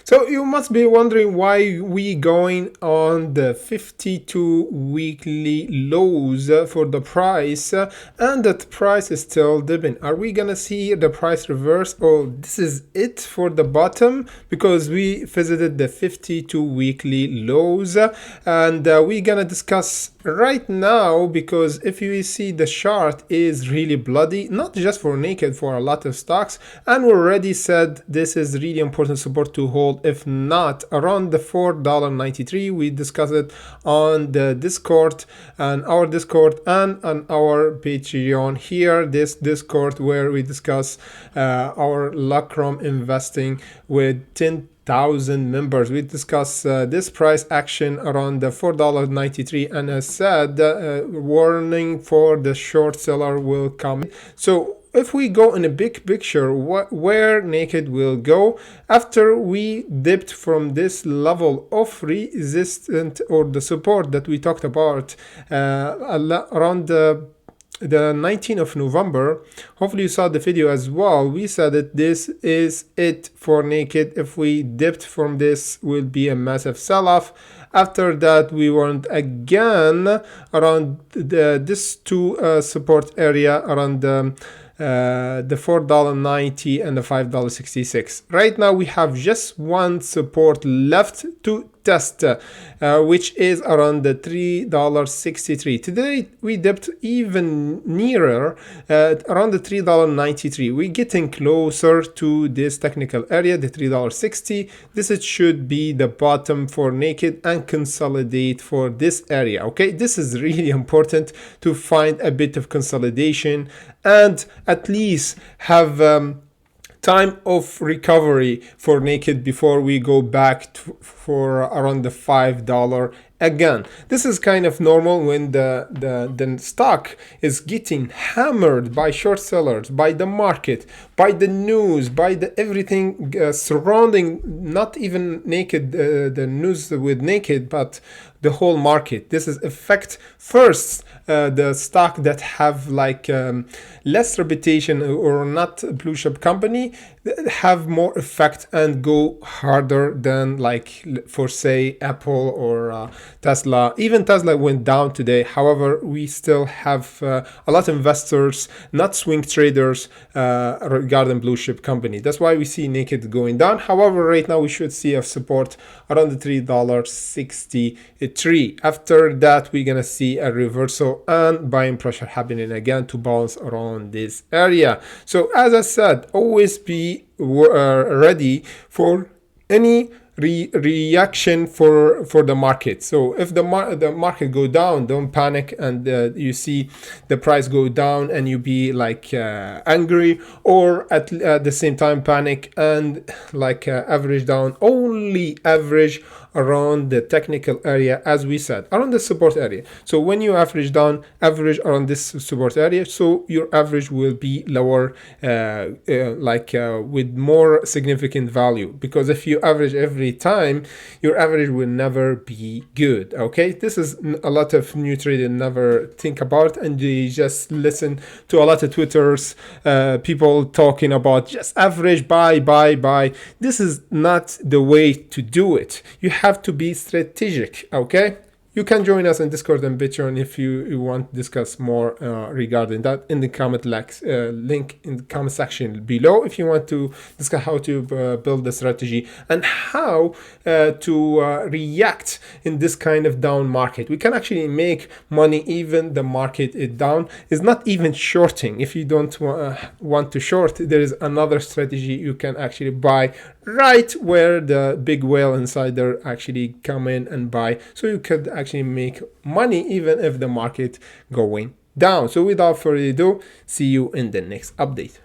So you must be wondering why we going on the 52 weekly lows for the price, and that price is still dipping. Are we gonna see the price reverse? Oh, this is it for the bottom, because we visited the 52 weekly lows, and we're gonna discuss right now, because if you see the chart is really bloody, not just for naked, for a lot of stocks, and we already said this is really important support to hold, if not around the $4.93. We discussed it on the Discord, and our Discord, and on our Patreon here, this Discord where we discuss our Lacrom investing with 10,000 members. We discuss this price action around the $4.93, and as said, warning for the short seller will come. So if we go in a big picture, where naked will go after we dipped from this level of resistance or the support that we talked about around the 19th of November. Hopefully you saw the video as well. We said that this is it for naked. If we dipped from this, will be a massive sell-off. After that, we went again around this two support area around the $4.90 and the $5.66. Right now we have just one support left to test, which is around the $3.63. Today we dipped even nearer around the $3.93. We're getting closer to this technical area, the $3.60. This should be the bottom for naked and consolidate for this area. Okay, this is really important to find a bit of consolidation and at least have time of recovery for naked before we go back for around the $5 again. This is kind of normal when the stock is getting hammered by short sellers, by the market, by the news, by the everything surrounding, not even naked, the news with naked, but the whole market. This is affect first the stock that have like less reputation or not blue chip company, have more effect and go harder than like for say Apple or Tesla. Even Tesla went down today. However, we still have a lot of investors, not swing traders, regarding blue chip company. That's why we see naked going down. However, right now we should see a support around the $3.63. After that, we're gonna see a reversal and buying pressure happening again to bounce around this area. So as I said, always be ready for any reaction for the market. So if the market go down, don't panic and you see the price go down and you be like angry, or at the same time panic and like average down. Only average around the technical area, as we said, around the support area. So when you average down, average around this support area, so your average will be lower, with more significant value, because if you average every time, your average will never be good. Okay, this is a lot of new traders never think about, and they just listen to a lot of Twitters, people talking about just average, buy. This is not the way to do it. You have to be strategic. Okay, you can join us in Discord and Patreon if you want to discuss more regarding that in the comment link in the comment section below, if you want to discuss how to build the strategy and how to react in this kind of down market. We can actually make money even the market is down. It's not even shorting. If you don't want to short, there is another strategy. You can actually buy right where the big whale insider actually come in and buy, so you could actually make money even if the market going down. So without further ado, see you in the next update.